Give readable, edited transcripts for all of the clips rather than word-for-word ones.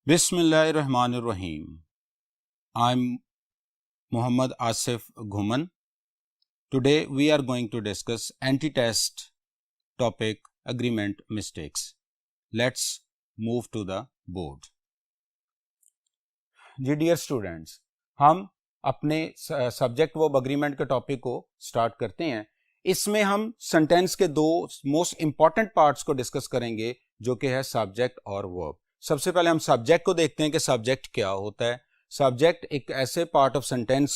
Bismillahirrahmanirrahim. I'm Muhammad Asif Ghuman. Today we are going to discuss anti-test topic agreement mistakes. Let's move to the board. जी dear students, हम अपने subject verb agreement के topic को start करते हैं. इसमें हम सेंटेंस के दो मोस्ट इंपॉर्टेंट पार्ट्स को डिस्कस करेंगे जो कि है सब्जेक्ट और वर्ब. सबसे पहले हम सब्जेक्ट को देखते हैं कि सब्जेक्ट क्या होता है. सब्जेक्ट एक ऐसे पार्ट ऑफ सेंटेंस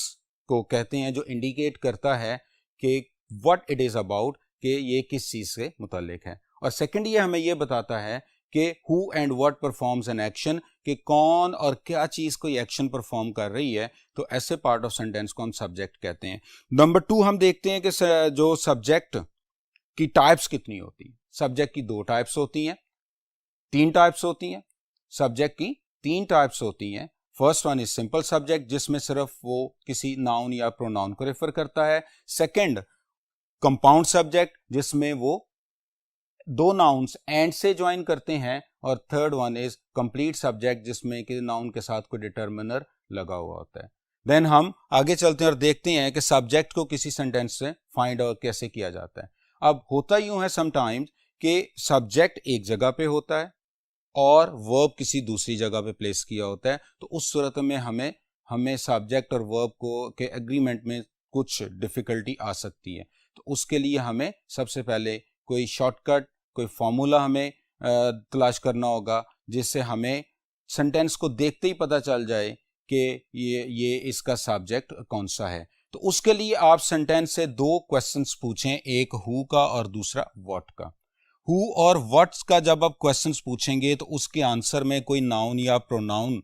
को कहते हैं जो इंडिकेट करता है कि व्हाट इट इज अबाउट, कि ये किस चीज से मुताल्लिक है. और सेकंड ये हमें ये बताता है कि who and what performs an action, कि कौन और क्या चीज कोई एक्शन परफॉर्म कर रही है. तो ऐसे पार्ट ऑफ सेंटेंस को हम सब्जेक्ट कहते हैं. नंबर 2 हम देखते हैं कि जो सब्जेक्ट की टाइप्स कितनी होती है. सब्जेक्ट की 2 टाइप्स होती हैं, 3 टाइप्स होती हैं. सब्जेक्ट की 3 टाइप्स होती हैं. First one is simple subject, जिसमें सिर्फ वो किसी नाउन या प्रोनाउन को रेफर करता है. सेकंड कंपाउंड सब्जेक्ट, जिसमें वो 2 नाउन्स एंड से ज्वाइन करते हैं. और third one is complete subject, जिसमें कि नाउन के साथ कोई डिटर्मिनर लगा हुआ होता है. देन हम आगे चलते हैं और देखते हैं कि सब्जेक्ट को किसी सेंटेंस से फाइंड आउट कैसे किया जाता है. अब होता यूं है समटाइम्स कि सब्जेक्ट एक जगह पे होता है और वर्ब किसी दूसरी जगह पे प्लेस किया होता है. तो उस सूरत में हमें सब्जेक्ट और वर्ब को के एग्रीमेंट में कुछ डिफिकल्टी आ सकती है. तो उसके लिए हमें सबसे पहले कोई शॉर्टकट, कोई फॉर्मूला हमें तलाश करना होगा, जिससे हमें सेंटेंस को देखते ही पता चल जाए कि ये इसका सब्जेक्ट कौन सा है. तो उसके लिए आप सेंटेंस से 2 क्वेश्चंस पूछें, एक हु का और दूसरा व्हाट का. हु और व्हाट्स का जब आप क्वेश्चंस पूछेंगे तो उसके आंसर में कोई नाउन या प्रोनाउन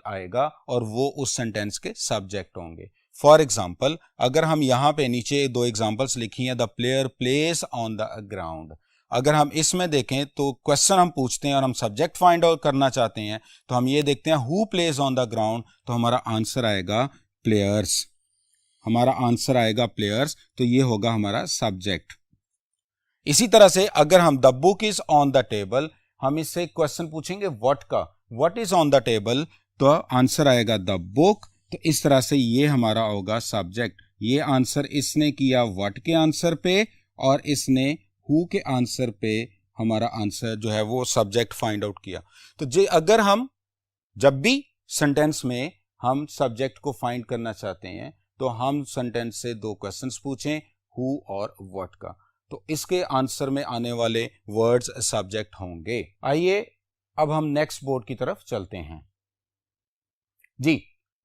आएगा और वो उस सेंटेंस के सब्जेक्ट होंगे. फॉर एग्जाम्पल, अगर हम यहाँ पे नीचे 2 एग्जाम्पल्स लिखी हैं, the player place on the ground. अगर हम इसमें देखें तो क्वेश्चन हम पूछते हैं और हम सब्जेक्ट फाइंड आउट करना चाहते हैं, तो हम ये देखते हैं who plays on the ground, तो हमारा आंसर आएगा प्लेयर्स. हमारा आंसर आएगा प्लेयर्स, तो ये होगा हमारा सब्जेक्ट. इसी तरह से अगर हम the book is on the table, हम इससे क्वेश्चन पूछेंगे व्हाट का, what is on the table, तो आंसर आएगा द बुक. तो इस तरह से ये हमारा होगा सब्जेक्ट. ये आंसर इसने किया व्हाट के आंसर पे और इसने हु के आंसर पे हमारा आंसर जो है वो सब्जेक्ट फाइंड आउट किया. तो जे अगर हम जब भी सेंटेंस में हम सब्जेक्ट को फाइंड करना चाहते हैं तो हम सेंटेंस से 2 क्वेश्चंस पूछें, हु और व्हाट का. तो इसके आंसर में आने वाले वर्ड्स सब्जेक्ट होंगे. आइए अब हम नेक्स्ट बोर्ड की तरफ चलते हैं. जी,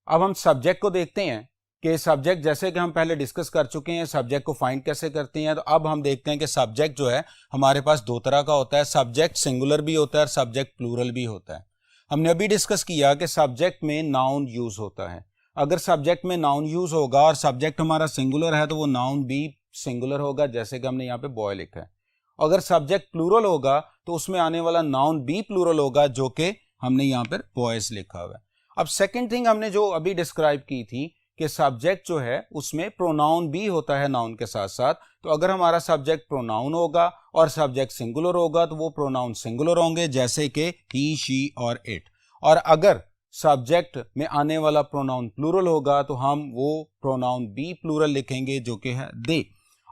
अब हम सब्जेक्ट को देखते हैं कि सब्जेक्ट, जैसे कि हम पहले डिस्कस कर चुके हैं सब्जेक्ट को फाइंड कैसे करते हैं. तो अब हम देखते हैं कि सब्जेक्ट जो है हमारे पास 2 तरह का होता है. सब्जेक्ट सिंगुलर भी होता है और सब्जेक्ट प्लूरल भी होता है. हमने अभी डिस्कस किया कि सब्जेक्ट में नाउन यूज होता है. अगर सब्जेक्ट में नाउन यूज होगा और सब्जेक्ट हमारा सिंगुलर है तो वो नाउन भी सिंगुलर होगा, जैसे कि हमने यहाँ पे बॉय लिखा है. अगर सब्जेक्ट प्लूरल होगा तो उसमें आने वाला नाउन भी प्लूरल होगा, जो कि हमने यहाँ पर बॉयज लिखा हुआ है. अब सेकंड थिंग हमने जो अभी डिस्क्राइब की थी कि सब्जेक्ट जो है उसमें प्रोनाउन भी होता है नाउन के साथ साथ. तो अगर हमारा सब्जेक्ट प्रोनाउन होगा और सब्जेक्ट सिंगुलर होगा तो वो प्रोनाउन सिंगुलर होंगे, जैसे कि ही, शी और इट. और अगर सब्जेक्ट में आने वाला प्रोनाउन प्लूरल होगा तो हम वो प्रोनाउन भी प्लूरल लिखेंगे, जो कि है दे.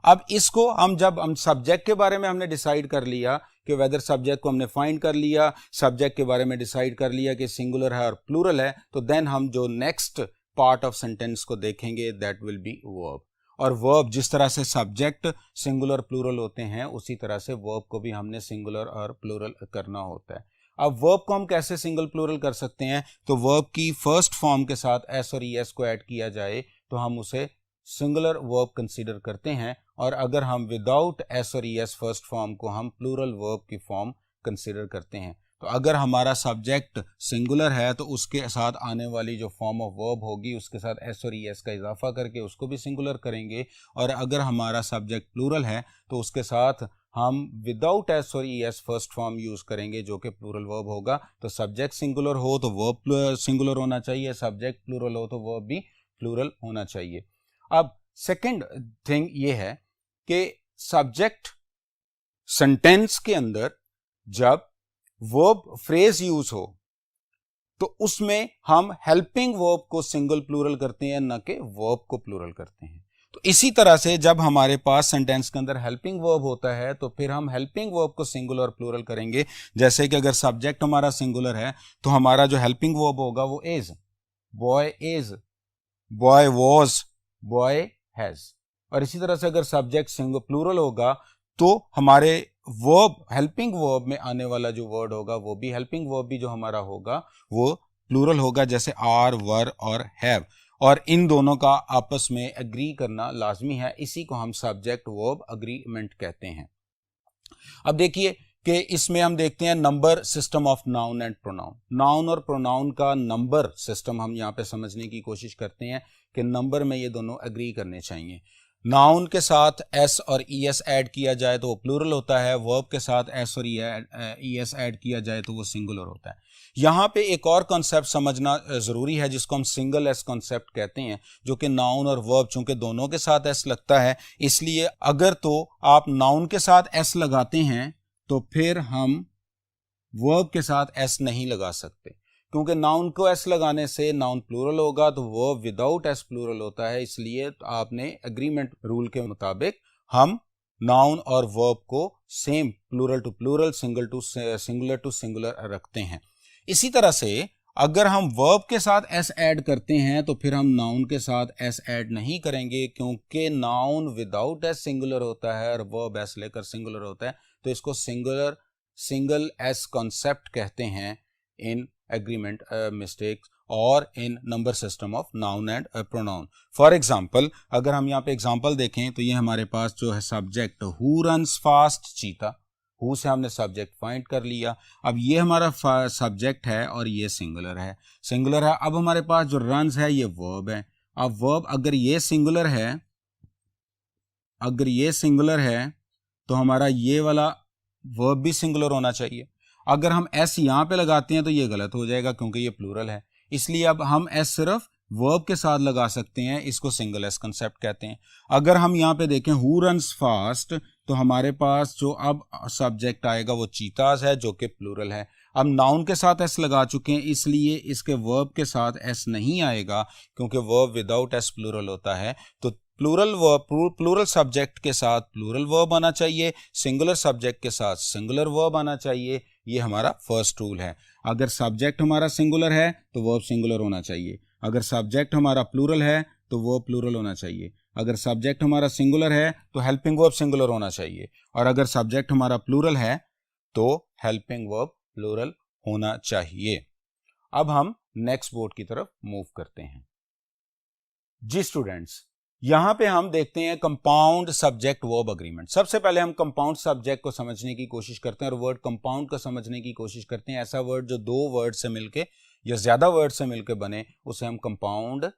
अब इसको जब हम सब्जेक्ट के बारे में हमने डिसाइड कर लिया कि वेदर सब्जेक्ट को हमने फाइंड कर लिया, सब्जेक्ट के बारे में डिसाइड कर लिया कि सिंगुलर है और प्लूरल है, तो देन हम जो नेक्स्ट पार्ट ऑफ सेंटेंस को देखेंगे दैट विल बी वर्ब. और वर्ब, जिस तरह से सब्जेक्ट सिंगुलर प्लूरल होते हैं उसी तरह से वर्ब को भी हमने सिंगुलर और प्लूरल करना होता है. अब वर्ब को हम कैसे सिंगल प्लूरल कर सकते हैं, तो वर्ब की फर्स्ट फॉर्म के साथ एस और ईएस को ऐड किया जाए तो हम उसे सिंगुलर वर्ब कंसीडर करते हैं. और अगर हम विदाउट एस और ईएस फर्स्ट फॉर्म को हम प्लूरल वर्ब की फॉर्म कंसीडर करते हैं. तो अगर हमारा सब्जेक्ट सिंगुलर है तो उसके साथ आने वाली जो फॉर्म ऑफ वर्ब होगी उसके साथ एस और ईएस का इजाफा करके उसको भी सिंगुलर करेंगे. और अगर हमारा सब्जेक्ट प्लूरल है तो उसके साथ हम विदाउट एस और ईएस फर्स्ट फॉर्म यूज करेंगे, जो कि प्लूरल वर्ब होगा. तो सब्जेक्ट सिंगुलर हो तो वर्ब सिंगुलर होना चाहिए, सब्जेक्ट प्लूरल हो तो वर्ब भी प्लूरल होना चाहिए. अब सेकंड थिंग ये है कि सब्जेक्ट सेंटेंस के अंदर जब वर्ब फ्रेज यूज हो तो उसमें हम हेल्पिंग वर्ब को सिंगल प्लूरल करते हैं, न कि वर्ब को प्लूरल करते हैं। तो इसी तरह से जब हमारे पास सेंटेंस के अंदर हेल्पिंग वर्ब होता है तो फिर हम हेल्पिंग वर्ब को सिंगुलर और प्लूरल करेंगे। जैसे कि अगर सब्जेक्ट हमारा सिंगुलर है तो हमारा जो हेल्पिंग वर्ब होगा वो is, boy is, boy was, boy has. और इसी तरह से अगर सब्जेक्ट सिंगल प्लूरल होगा तो हमारे वर्ब, हेल्पिंग वर्ब में आने वाला जो वर्ड होगा वो भी, हेल्पिंग वर्ब भी जो हमारा होगा वो प्लूरल होगा, जैसे आर, वर और हैव। और इन दोनों का आपस में एग्री करना लाजमी है, इसी को हम सब्जेक्ट वर्ब एग्रीमेंट कहते हैं। अब देखिए कि इसमें हम देखते हैं number system of noun and pronoun. Noun और प्रोनाउन का नंबर सिस्टम हम यहाँ पे समझने की कोशिश करते हैं कि नंबर में ये दोनों एग्री करने चाहिए। नाउन के साथ एस और ई एस ऐड किया जाए तो वो प्लूरल होता है, वर्ब के साथ एस और ई एस ऐड किया जाए तो वो सिंगुलर होता है। यहाँ पे एक और कॉन्सेप्ट समझना जरूरी है जिसको हम सिंगल एस कॉन्सेप्ट कहते हैं, जो कि नाउन और वर्ब चूंकि दोनों के साथ एस लगता है, इसलिए अगर तो आप नाउन के साथ एस लगाते हैं तो फिर हम वर्ब के साथ एस नहीं लगा सकते, क्योंकि नाउन को एस लगाने से नाउन प्लूरल होगा तो वर्ब विदाउट एस प्लूरल होता है। इसलिए आपने एग्रीमेंट रूल के मुताबिक हम नाउन और वर्ब को same plural to plural, singular to singular रखते हैं। इसी तरह से अगर हम वर्ब के साथ एस ऐड करते हैं तो फिर हम नाउन के साथ एस ऐड नहीं करेंगे, क्योंकि नाउन विदाउट एस सिंगुलर होता है और वर्ब एस लेकर सिंगुलर होता है। तो इसको सिंगल एस कॉन्सेप्ट कहते हैं इन एग्रीमेंट मिस्टेक्स और in number system of noun and pronoun. For example अगर हम यहाँ पे एग्जाम्पल देखें तो ये हमारे पास जो है सब्जेक्ट हु रन्स फास्ट चीता, हु से हमने सब्जेक्ट फाइंड कर लिया। अब ये हमारा सब्जेक्ट है और ये सिंगुलर है, अब हमारे पास जो रन्स है ये वर्ब है। अब वर्ब अगर ये सिंगुलर है तो हमारा ये वाला वर्ब भी सिंगुलर होना चाहिए। अगर हम एस यहाँ पे लगाते हैं तो ये गलत हो जाएगा क्योंकि ये प्लूरल है, इसलिए अब हम एस सिर्फ वर्ब के साथ लगा सकते हैं, इसको सिंगल एस कंसेप्ट कहते हैं। अगर हम यहाँ पे देखें हु रन्स फास्ट तो हमारे पास जो अब सब्जेक्ट आएगा वो चीताज है जो कि प्लूरल है। अब नाउन के साथ एस लगा चुके हैं इसलिए इसके वर्ब के साथ एस नहीं आएगा, क्योंकि वर्ब विदाउट एस प्लूरल होता है। तो प्लूरल सब्जेक्ट के साथ प्लूरल वर्ब आना चाहिए, सिंगुलर सब्जेक्ट के साथ सिंगुलर वर्ब आना चाहिए। ये हमारा फर्स्ट रूल है। अगर सब्जेक्ट हमारा सिंगुलर है तो वर्ब सिंगुलर होना चाहिए, अगर सब्जेक्ट हमारा प्लूरल है तो वर्ब प्लूरल होना चाहिए, अगर सब्जेक्ट हमारा सिंगुलर है तो हेल्पिंग वर्ब सिंगुलर होना चाहिए, और अगर सब्जेक्ट हमारा प्लूरल है तो हेल्पिंग वर्ब प्लूरल होना चाहिए। अब हम नेक्स्ट बोर्ड की तरफ मूव करते हैं। जी स्टूडेंट्स, यहां पे हम देखते हैं कंपाउंड सब्जेक्ट वर्ब एग्रीमेंट। सबसे पहले हम कंपाउंड सब्जेक्ट को समझने की कोशिश करते हैं और वर्ड कंपाउंड को समझने की कोशिश करते हैं। ऐसा वर्ड जो दो वर्ड से मिलके या ज्यादा वर्ड से मिलकर बने उसे हम कंपाउंड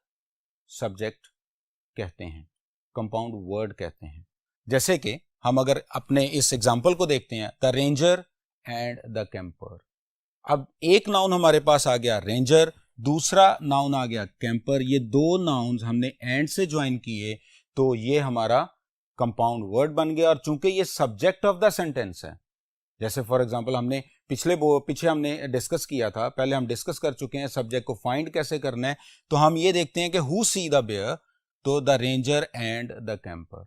सब्जेक्ट कहते हैं, कंपाउंड वर्ड कहते हैं। जैसे कि हम अगर अपने इस एग्जाम्पल को देखते हैं, the ranger and the camper. अब एक नाउन हमारे पास आ गया रेंजर, दूसरा नाउन आ गया कैंपर। ये दो नाउन्स हमने एंड से ज्वाइन किए तो ये हमारा कंपाउंड वर्ड बन गया। और चूंकि ये सब्जेक्ट ऑफ द सेंटेंस है, जैसे फॉर एग्जांपल हमने पीछे हमने डिस्कस किया था, पहले हम डिस्कस कर चुके हैं सब्जेक्ट को फाइंड कैसे करना है। तो हम ये देखते हैं कि हु सी द बेयर, तो the ranger and the camper.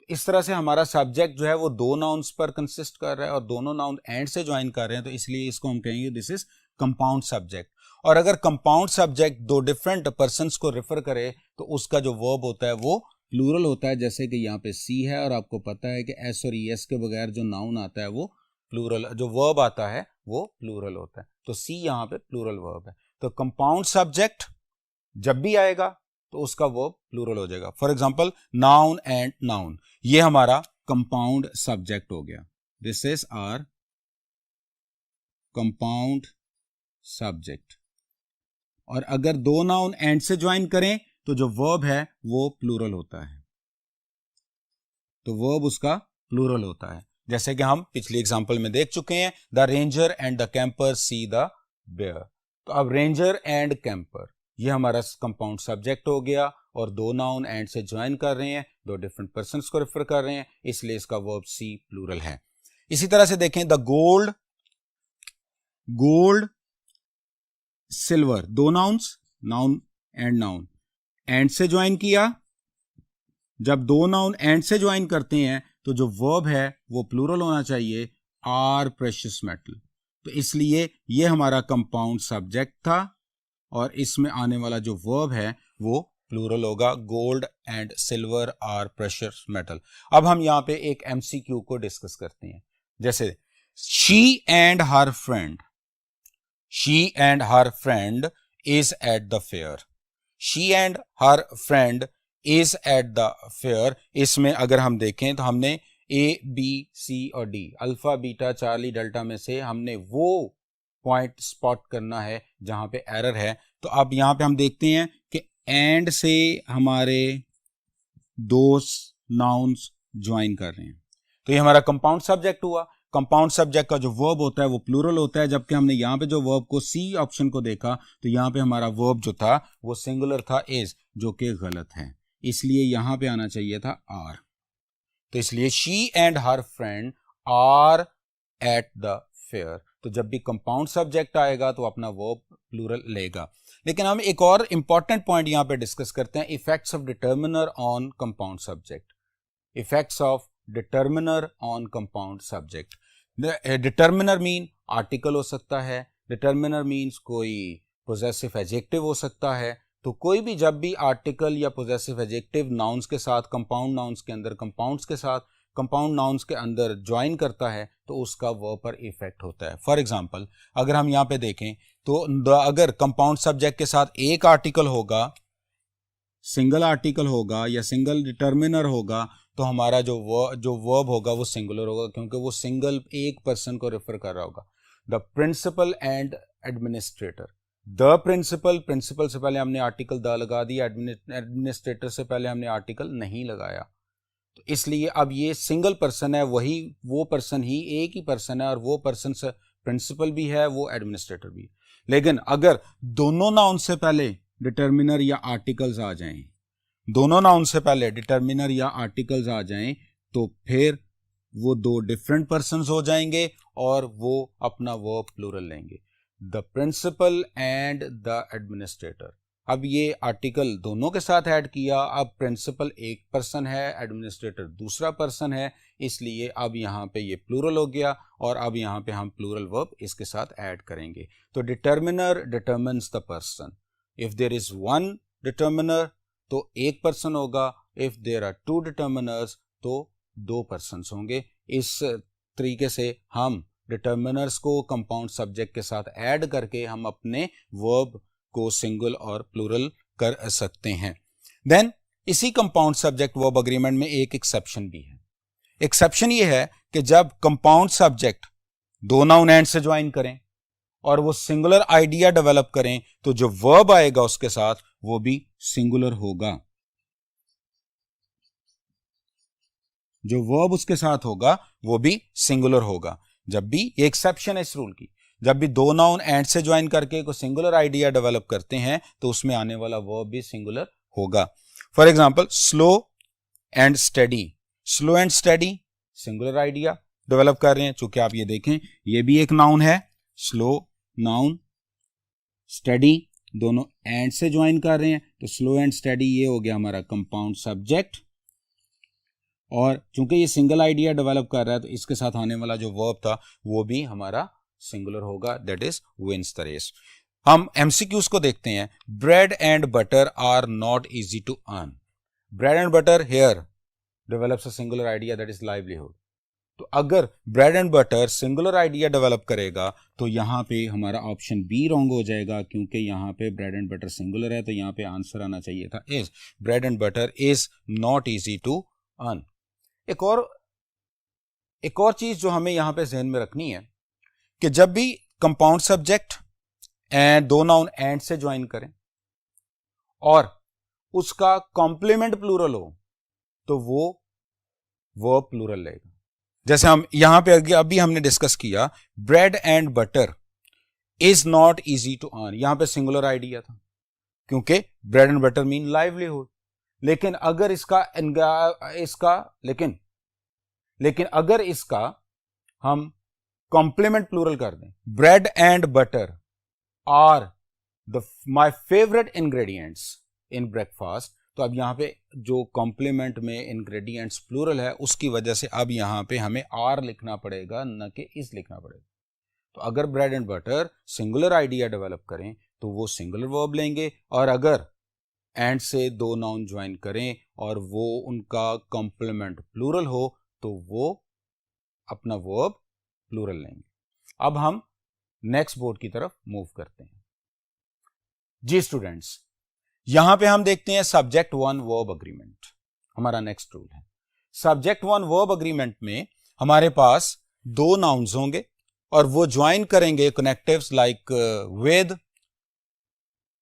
इस तरह से हमारा सब्जेक्ट जो है वो दो नाउन्स पर कंसिस्ट कर रहा है और दोनों नाउन एंड से ज्वाइन कर रहे हैं, तो इसलिए इसको हम कहेंगे दिस इज कंपाउंड सब्जेक्ट। और अगर कंपाउंड सब्जेक्ट दो डिफरेंट पर्सन्स को रेफर करे तो उसका जो वर्ब होता है वो प्लूरल होता है। जैसे कि यहाँ पे सी है और आपको पता है कि एस और ई एस के बगैर जो नाउन आता है वो प्लूरल, जो वर्ब आता है वो प्लूरल होता है। तो सी यहाँ पे प्लूरल वर्ब है। तो कंपाउंड सब्जेक्ट जब भी आएगा तो उसका वर्ब प्लूरल हो जाएगा। For example noun and noun, ये हमारा कंपाउंड सब्जेक्ट हो गया। This is our compound subject. और अगर दो नाउन एंड से ज्वाइन करें तो जो वर्ब है वो प्लूरल होता है, तो वर्ब उसका प्लूरल होता है। जैसे कि हम पिछली एग्जांपल में देख चुके हैं, the ranger and the camper see the bear. तो अब रेंजर एंड कैंपर ये हमारा कंपाउंड सब्जेक्ट हो गया और दो नाउन एंड से ज्वाइन कर रहे हैं, दो डिफरेंट पर्सन्स को रेफर कर रहे हैं, इसलिए इसका वर्ब सी प्लूरल है। इसी तरह से देखें द गोल्ड सिल्वर, दो nouns, noun and noun, and से ज्वाइन किया। जब दो नाउन एंड से ज्वाइन करते हैं तो जो वर्ब है वो प्लूरल होना चाहिए, आर प्रेशियस मेटल। तो इसलिए ये हमारा कंपाउंड सब्जेक्ट था और इसमें आने वाला जो वर्ब है वो प्लूरल होगा, gold and silver are precious metal. अब हम यहां पे एक एमसीक्यू को डिस्कस करते हैं। जैसे she and her friend, she and her friend is eight the fair, she and her friend is eight the fair. इसमें अगर हम देखें तो हमने ए बी सी और D, alpha beta Charlie delta में से हमने वो पॉइंट स्पॉट करना है जहां पे एरर है। तो अब यहां पे हम देखते हैं कि एंड से हमारे दो नाउन्स ज्वाइन कर रहे हैं, तो ये हमारा कंपाउंड सब्जेक्ट हुआ। कंपाउंड सब्जेक्ट का जो वर्ब होता है वो प्लूरल होता है, जबकि हमने यहाँ पे जो वर्ब को सी ऑप्शन को देखा तो यहाँ पे हमारा वर्ब जो था वो सिंगुलर था, इज, जो कि गलत है। इसलिए यहाँ पे आना चाहिए था आर। तो इसलिए she and her friend are at the fair. तो जब भी कंपाउंड सब्जेक्ट आएगा तो अपना वर्ब प्लूरल लेगा। लेकिन हम एक और इंपॉर्टेंट पॉइंट यहां पे डिस्कस करते हैं, effects of determiner on compound subject. Effects of determiner on compound subject. Determiner mean article हो सकता है, डिटर्मिनर मीन्स कोई पोजेसिव एडजेक्टिव हो सकता है। तो कोई भी जब भी आर्टिकल या पोजेसिव एडजेक्टिव नाउन्स के साथ, कंपाउंड नाउन्स के अंदर, कंपाउंड्स के साथ, कंपाउंड नाउन्स के अंदर ज्वाइन करता है तो उसका वर्ब पर इफेक्ट होता है। फॉर एग्जांपल अगर हम यहाँ पे देखें तो अगर कंपाउंड सब्जेक्ट के साथ एक आर्टिकल होगा, सिंगल आर्टिकल होगा या सिंगल डिटर्मिनर होगा, तो हमारा जो वर्ब होगा वो सिंगुलर होगा, क्योंकि वो सिंगल एक पर्सन को रेफर कर रहा होगा। The principal and administrator, the principal, principal से पहले हमने आर्टिकल द लगा दिया, एडमिनिस्ट्रेटर से पहले हमने आर्टिकल नहीं लगाया। तो इसलिए अब ये सिंगल पर्सन है, वही वो पर्सन ही एक ही पर्सन है, और वो पर्सन से प्रिंसिपल भी है, वो एडमिनिस्ट्रेटर भी है। लेकिन अगर दोनों नाउन से पहले डिटर्मिनर या आर्टिकल्स आ जाएं, दोनों नाउन से पहले डिटर्मिनर या आर्टिकल्स आ जाएं, तो फिर वो दो डिफरेंट पर्सन्स हो जाएंगे और वो अपना वर्ब प्लूरल लेंगे, the principal and the administrator. अब ये आर्टिकल दोनों के साथ ऐड किया, अब प्रिंसिपल एक पर्सन है, एडमिनिस्ट्रेटर दूसरा पर्सन है, इसलिए अब यहाँ पे ये प्लूरल हो गया और अब यहाँ पे हम प्लूरल वर्ब इसके साथ ऐड करेंगे। तो determiner determines the person, if there is one determiner तो एक पर्सन होगा, if there are two determiners तो दो पर्सन्स होंगे। इस तरीके से हम डिटर्मिनर्स को कंपाउंड सब्जेक्ट के साथ ऐड करके हम अपने वर्ब को सिंगल और प्लूरल कर सकते हैं। देन इसी कंपाउंड सब्जेक्ट वर्ब अग्रीमेंट में एक एक्सेप्शन भी है। एक्सेप्शन ये है कि जब कंपाउंड सब्जेक्ट दो नाउन एंड से ज्वाइन करें और वो सिंगुलर आइडिया डेवलप करें तो जो वर्ब आएगा उसके साथ वो भी सिंगुलर होगा, जो वर्ब उसके साथ होगा वो भी सिंगुलर होगा। जब भी ये एक्सेप्शन है इस रूल की, जब भी दो नाउन एंड से ज्वाइन करके कोई सिंगुलर आइडिया डेवलप करते हैं तो उसमें आने वाला वर्ब भी सिंगुलर होगा। For example slow and study, slow and study singular idea develop कर रहे हैं। चूंकि आप ये देखें ये भी एक नाउन है, स्लो नाउन, स्टडी दोनों एंड से ज्वाइन कर रहे हैं, तो स्लो एंड स्टडी ये हो गया हमारा कंपाउंड सब्जेक्ट। और चूंकि ये सिंगल आइडिया डेवलप कर रहा है तो इसके साथ आने वाला जो वर्ब था वो भी हमारा सिंगुलर होगा, that is wins the race. हम एमसीक्यूज को देखते हैं। Bread and butter are not easy to earn, bread and butter here develops a singular idea that is livelihood. तो अगर bread and butter singular idea develop करेगा तो यहां पे हमारा ऑप्शन बी रॉन्ग हो जाएगा, क्योंकि यहां पे ब्रेड एंड बटर सिंगुलर है, तो यहां पे आंसर आना चाहिए था is, bread and butter is not easy to earn. एक और चीज जो हमें यहां पे ज़हन में रखनी है कि जब भी कंपाउंड सब्जेक्ट एंड दो नाउन एंड से ज्वाइन करें और उसका कॉम्प्लीमेंट प्लूरल हो तो वो वर्ब प्लूरल लेगा। जैसे हम यहां पे अभी हमने डिस्कस किया, bread and butter is not easy to earn, यहां पे सिंगुलर आइडिया था क्योंकि bread and butter mean livelihood. लेकिन अगर लेकिन अगर इसका हम कॉम्प्लीमेंट प्लूरल कर दें, bread and butter are my favourite ingredients in breakfast, तो अब यहाँ पे जो कॉम्प्लीमेंट में इंग्रेडिएंट्स प्लूरल है उसकी वजह से अब यहाँ पे हमें आर लिखना पड़ेगा, न कि इज लिखना पड़ेगा। तो अगर bread and butter singular idea develop करें तो वो सिंगुलर वर्ब लेंगे, और अगर एंड से दो नाउन ज्वाइन करें और वो उनका कॉम्प्लीमेंट प्लूरल हो तो वो अपना वर्ब प्लूरल लेंगे। अब हम नेक्स्ट बोर्ड की तरफ मूव करते हैं। जी स्टूडेंट्स, यहां पे हम देखते हैं सब्जेक्ट वन वर्ब अग्रीमेंट, हमारा नेक्स्ट रूल है। सब्जेक्ट वन वर्ब अग्रीमेंट में हमारे पास दो नाउन्स होंगे और वो ज्वाइन करेंगे connectives like with,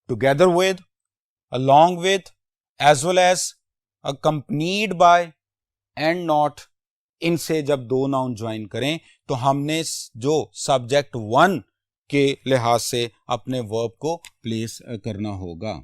together with, along with, as well as, accompanied by and not। इनसे जब दो नाउन ज्वाइन करें तो हमने जो सब्जेक्ट वन के लिहाज से अपने वर्ब को प्लेस करना होगा।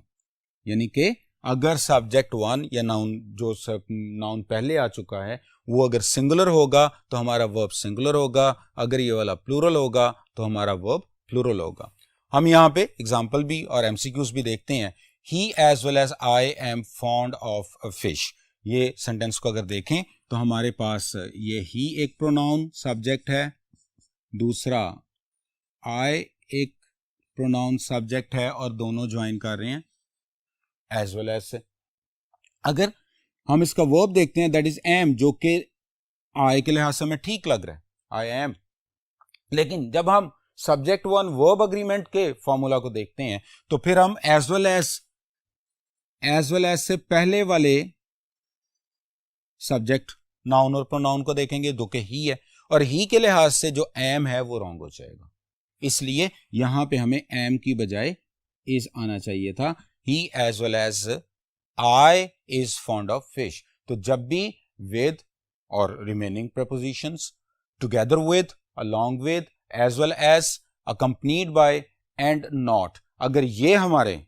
यानी कि अगर सब्जेक्ट वन या नाउन जो नाउन पहले आ चुका है वो अगर सिंगुलर होगा तो हमारा वर्ब सिंगुलर होगा, अगर ये वाला प्लूरल होगा तो हमारा वर्ब प्लूरल होगा। हम यहाँ पे एग्जाम्पल भी और एमसीक्यूज भी देखते हैं। He as well as I am fond of a fish। ये सेंटेंस को अगर देखें तो हमारे पास ये ही एक प्रोनाउन सब्जेक्ट है, दूसरा I एक प्रोनाउन सब्जेक्ट है और दोनों ज्वाइन कर रहे हैं as well as से। अगर हम इसका वर्ब देखते हैं दैट इज am, जो कि I के लिहाज से हमें ठीक लग रहा है, I am। लेकिन जब हम सब्जेक्ट वन वर्ब अग्रीमेंट के फॉर्मूला को देखते हैं तो फिर हम एज वेल एज से पहले वाले सब्जेक्ट नाउन और प्रोनाउन को देखेंगे जो कि ही है, और ही के लिहाज से जो एम है वो रॉन्ग हो जाएगा। इसलिए यहां पे हमें एम की बजाय इज आना चाहिए था। He as well as I is fond of fish. तो जब भी विद और remaining prepositions, together with, along with, as well as, accompanied by and not, अगर ये हमारे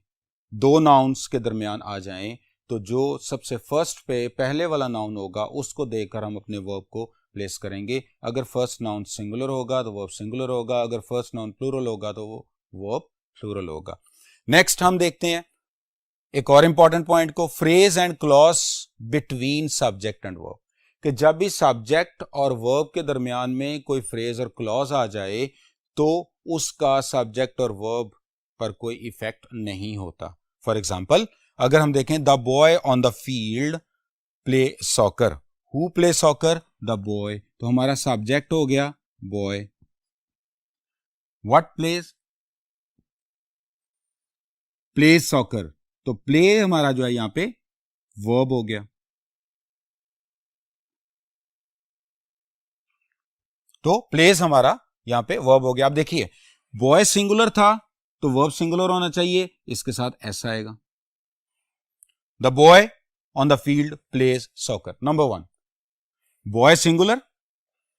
दो नाउन्स के दरमियान आ जाएं तो जो सबसे फर्स्ट पे पहले वाला नाउन होगा उसको देकर हम अपने वर्ब को प्लेस करेंगे। अगर फर्स्ट नाउन सिंगुलर होगा तो वर्ब सिंगुलर होगा, अगर फर्स्ट नाउन प्लूरल होगा तो वो वर्ब प्लूरल होगा। नेक्स्ट हम देखते हैं एक और इंपॉर्टेंट पॉइंट को, phrase and clause between subject and verb, कि जब भी सब्जेक्ट और वर्ब के दरमियान में कोई फ्रेज और क्लॉज आ जाए तो उसका सब्जेक्ट और वर्ब पर कोई इफेक्ट नहीं होता। फॉर एग्जाम्पल अगर हम देखें the boy on the field play soccer, who play soccer, the boy, तो हमारा सब्जेक्ट हो गया बॉय। व्हाट प्ले सॉकर, तो प्ले हमारा जो है यहां पे वर्ब हो गया। तो प्लेस हमारा यहां पे वर्ब हो गया। आप देखिए बॉय सिंगुलर था तो वर्ब सिंगुलर होना चाहिए, इसके साथ ऐसा आएगा, the boy on the field plays soccer. Number one, boy singular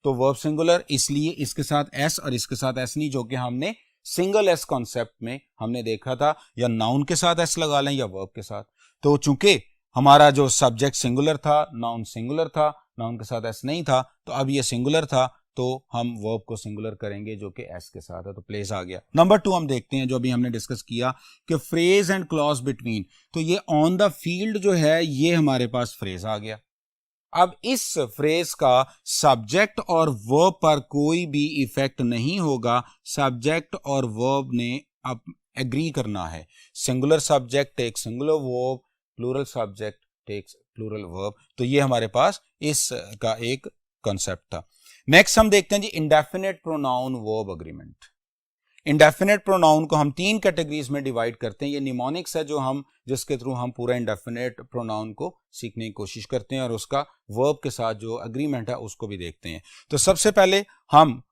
तो वर्ब सिंगुलर, इसलिए इसके साथ एस और इसके साथ एस नहीं, जो कि हमने सिंगल एस कॉन्सेप्ट में हमने देखा था, या नाउन के साथ एस लगा लें या वर्ब के साथ। तो चूंकि हमारा जो सब्जेक्ट सिंगुलर था, नाउन सिंगुलर था, नाउन के साथ एस नहीं था, तो अब ये सिंगुलर था तो हम वर्ब को सिंगुलर करेंगे जो कि एस के साथ है, तो प्लेस आ गया। नंबर टू हम देखते हैं जो अभी हमने डिस्कस किया कि फ्रेज एंड क्लॉज बिटवीन, तो ये ऑन द फील्ड जो है ये हमारे पास फ्रेज आ गया। अब इस फ्रेज का सब्जेक्ट और वर्ब पर कोई भी इफेक्ट नहीं होगा, सब्जेक्ट और वर्ब ने अब एग्री करना है। Singular subject takes singular verb, plural subject takes plural verb, तो ये हमारे पास इसका एक कॉन्सेप्ट था। नेक्स्ट हम देखते हैं जी indefinite pronoun verb agreement. Indefinite pronoun को हम तीन कैटेगरीज में डिवाइड करते हैं। ये निमोनिक्स है जो हम जिसके थ्रू हम पूरा इंडेफिनेट प्रोनाउन को सीखने की कोशिश करते हैं और उसका वर्ब के साथ जो अग्रीमेंट है उसको भी देखते हैं। तो सबसे पहले हम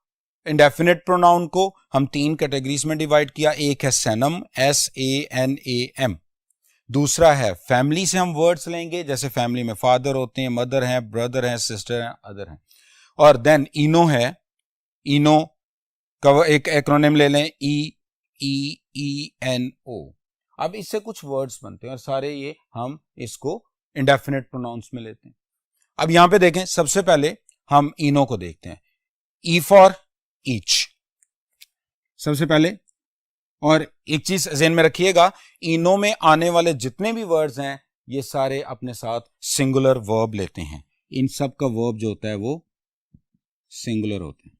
इंडेफिनेट प्रोनाउन को हम तीन कैटेगरीज में डिवाइड किया। एक है सैनम, SANAM। दूसरा है फैमिली से हम वर्ड्स लेंगे, जैसे फैमिली में फादर होते हैं, मदर हैं, ब्रदर हैं, सिस्टर हैं, अदर हैं। और देन इनो है, इनो का एक एक्रोनिम ले लें, EEENO। अब इससे कुछ वर्ड्स बनते हैं और सारे ये हम इसको इंडेफिनेट प्रोनाउंस में लेते हैं। अब यहां पे देखें, सबसे पहले हम इनो को देखते हैं। E फॉर ईच, सबसे पहले और एक चीज ज़हन में रखिएगा, इनो में आने वाले जितने भी वर्ड्स हैं ये सारे अपने साथ सिंगुलर वर्ब लेते हैं। इन सब का वर्ब जो होता है वो सिंगुलर होता है।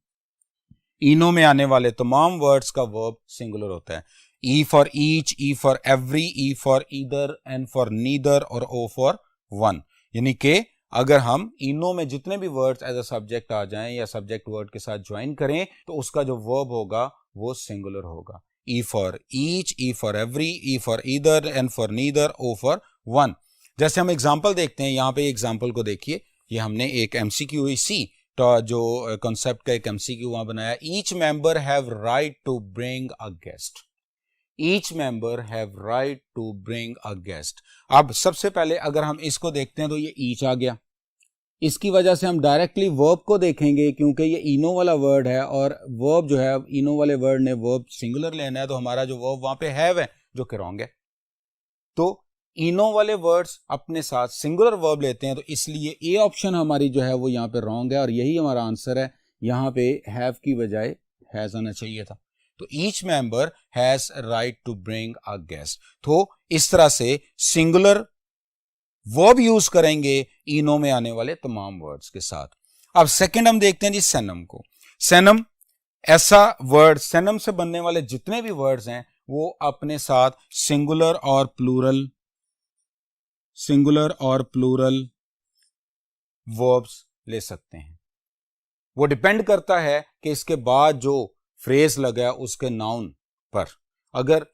इनो में आने वाले तमाम वर्ड्स का वर्ब सिंगुलर होता है। E for each, E for every, E for either, N for neither और ओ फॉर वन। यानी कि अगर हम इनो में जितने भी वर्ड्स एज अ सब्जेक्ट आ जाएं या सब्जेक्ट वर्ड के साथ ज्वाइन करें तो उसका जो वर्ब होगा वो सिंगुलर होगा। E for each, E for every, E for either, N for neither, O for one. जैसे हम एग्जाम्पल देखते हैं, यहां पे एग्जाम्पल को देखिए, ये हमने एक एमसीक्यू इसी तो जो कॉन्सेप्ट का एक एमसीक्यू वहां बनाया। Each member have right to bring a guest. Each member have right to bring a guest. अब सबसे पहले अगर हम इसको देखते हैं तो ये ईच आ गया, इसकी वजह से हम डायरेक्टली वर्ब को देखेंगे क्योंकि ये इनो वाला वर्ड है और वर्ब जो है इनो वाले वर्ड ने वर्ब सिंगुलर लेना है, तो हमारा जो वर्ब वहां पे हैव है जो कि रॉन्ग है। तो इनो वाले वर्ड्स अपने साथ सिंगुलर वर्ब लेते हैं, तो इसलिए ए ऑप्शन हमारी जो है वो यहाँ पे रॉन्ग है और यही हमारा आंसर है। यहाँ पे हैव की बजाय हैज आना चाहिए था। तो each member has right to bring a guest. तो इस तरह से सिंगुलर वर्ब यूज करेंगे इनो में आने वाले तमाम वर्ड्स के साथ। अब सेकंड हम देखते हैं जी सेनम को। सेनम ऐसा वर्ड, सेनम से बनने वाले जितने भी वर्ड्स हैं वो अपने साथ सिंगुलर और प्लूरल वर्ब्स ले सकते हैं। वो डिपेंड करता है कि इसके बाद जो फ्रेज लगा है उसके नाउन पर। अगर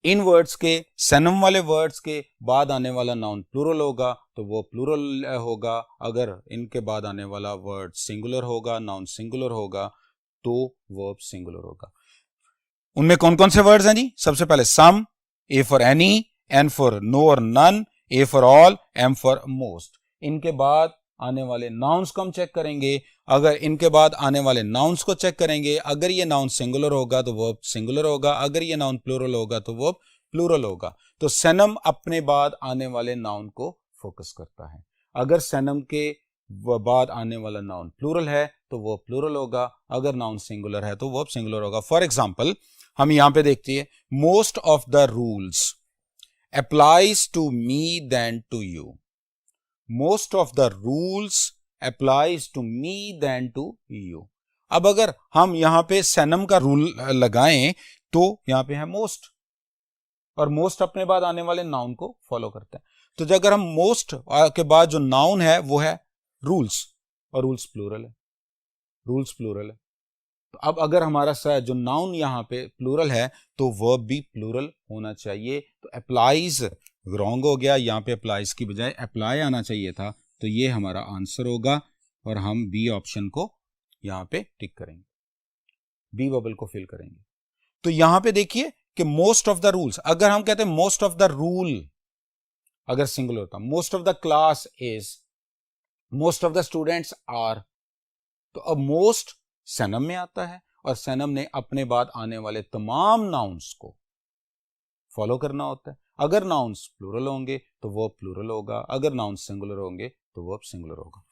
इन वर्ड्स के, सेनम वाले वर्ड्स के बाद आने वाला नाउन प्लूरल होगा तो वो प्लूरल होगा। अगर इनके बाद आने वाला वर्ड सिंगुलर होगा, नाउन सिंगुलर होगा, तो वर्ब सिंगुलर होगा। उनमें कौन कौन से वर्ड्स हैं जी? सबसे पहले some, A for any, N for no और none, A for all, M for most. इनके बाद आने वाले नाउन्स को हम चेक करेंगे। अगर इनके बाद आने वाले नाउन्स को चेक करेंगे, अगर ये नाउन सिंगुलर होगा तो वर्ब सिंगुलर होगा, अगर ये नाउन प्लूरल होगा तो वर्ब प्लूरल होगा। तो सेनम अपने बाद आने वाले नाउन को फोकस करता है। अगर सेनम के बाद आने वाला नाउन प्लूरल है तो वो प्लूरल होगा, अगर नाउन सिंगुलर है तो वर्ब सिंगुलर होगा। फॉर एग्जाम्पल हम यहां पे देखते हैं, most of the rules applies to me than to you. Most of the rules applies to me than to you. अब अगर हम यहां पे सेनम का रूल लगाएं तो यहां पे है मोस्ट, और मोस्ट अपने बाद आने वाले नाउन को फॉलो करता है। तो अगर हम मोस्ट के बाद जो नाउन है वो है रूल्स, और रूल्स प्लूरल है, तो अब अगर हमारा जो नाउन यहाँ पे प्लूरल है तो वर्ब भी प्लूरल होना चाहिए। तो अप्लाइज रॉन्ग हो गया, यहाँ पे अप्लाइज की बजाय अप्लाई आना चाहिए था, तो ये हमारा आंसर होगा और हम बी ऑप्शन को यहाँ पे टिक करेंगे, बी बबल को फिल करेंगे। तो यहाँ पे देखिए कि मोस्ट ऑफ द रूल्स, अगर हम कहते हैं मोस्ट ऑफ द रूल, अगर सिंगुलर होता most of the class is, most of the students are, तो अब मोस्ट सेनम में आता है और सेनम ने अपने बाद आने वाले तमाम नाउन्स को फॉलो करना होता है। अगर नाउन्स प्लूरल होंगे तो वर्ब प्लूरल होगा, अगर नाउन्स सिंगुलर होंगे तो वर्ब सिंगुलर होगा।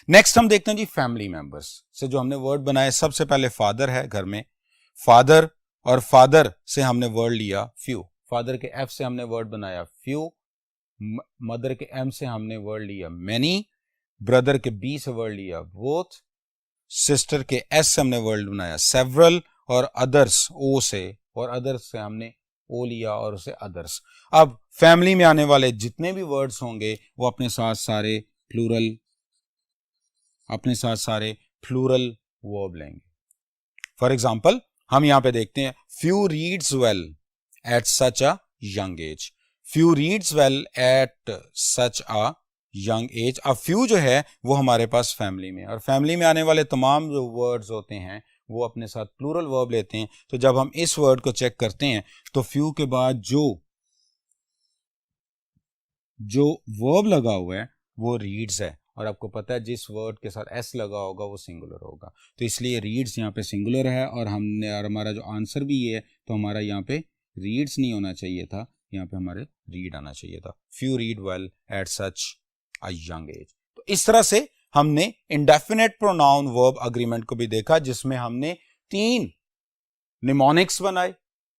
नेक्स्ट हम देखते हैं जी फैमिली मेंबर्स से जो हमने वर्ड बनाए। सबसे पहले फादर है घर में, फादर, और फादर से हमने वर्ड लिया फ्यू, फादर के एफ से हमने वर्ड बनाया फ्यू, मदर के एम से हमने वर्ड लिया मैनी, ब्रदर के बी से वर्ड लिया बोथ, सिस्टर के एस से हमने वर्ड बनाया सेवरल, और अदर्स ओ से, और अदर्स से हमने ओ लिया और उसे अदर्स। अब फैमिली में आने वाले जितने भी वर्ड्स होंगे वो अपने साथ सारे प्लूरल वर्ब लेंगे। फॉर एग्जाम्पल हम यहां पे देखते हैं, few reads well at such a young age, few reads well at such a young age. अब फ्यू जो है वो हमारे पास फैमिली में, और फैमिली में आने वाले तमाम जो वर्ड्स होते हैं वो अपने साथ प्लूरल वर्ब लेते हैं। तो जब हम इस वर्ड को चेक करते हैं तो फ्यू के बाद जो वर्ब लगा हुआ है वो रीड्स है, और आपको पता है जिस वर्ड के साथ एस लगा होगा वो सिंगुलर होगा, तो इसलिए रीड्स यहाँ पे सिंगुलर है। और हमारा जो आंसर भी ये है, तो हमारा यहाँ पे रीड्स नहीं होना चाहिए था, यहाँ पे हमारे रीड आना चाहिए था। Few read well at such a young age. तो इस तरह से हमने इंडेफिनेट प्रोनाउन वर्ब अग्रीमेंट को भी देखा, जिसमें हमने 3 निमोनिक्स बनाए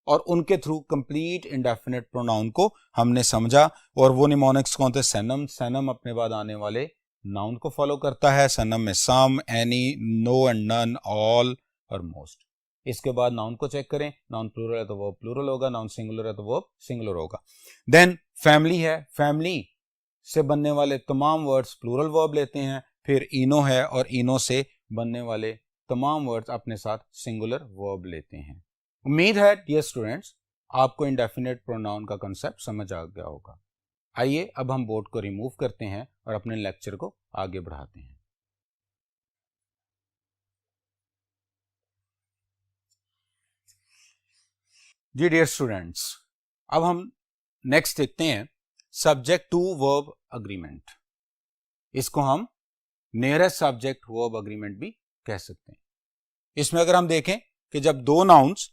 और उनके थ्रू कंप्लीट इंडेफिनिट प्रोनाउन को हमने समझा। और वो निमोनिक्स कौन थे? सैनम। सैनम अपने बाद आने वाले नाउन को फॉलो करता है। सैनम में some, any, no and none, all और मोस्ट। इसके बाद नाउन को चेक करें, नाउन प्लूरल है तो वो प्लूरल होगा, नाउन सिंगुलर है तो वो सिंगुलर होगा। देन फैमिली है, फैमिली से बनने वाले तमाम वर्ड्स प्लूरल वर्ब लेते हैं। फिर इनो है और इनो से बनने वाले तमाम वर्ड्स अपने साथ सिंगुलर वर्ब लेते हैं। उम्मीद है डियर स्टूडेंट्स आपको इंडेफिनिट प्रोनाउन का कंसेप्ट समझ आ गया होगा। आइए अब हम बोर्ड को रिमूव करते हैं और अपने लेक्चर को आगे बढ़ाते हैं। जी डियर स्टूडेंट्स, अब हम नेक्स्ट देखते हैं सब्जेक्ट टू वर्ब अग्रीमेंट। इसको हम नियरेस्ट सब्जेक्ट वर्ब अग्रीमेंट भी कह सकते हैं। इसमें अगर हम देखें कि जब दो नाउन्स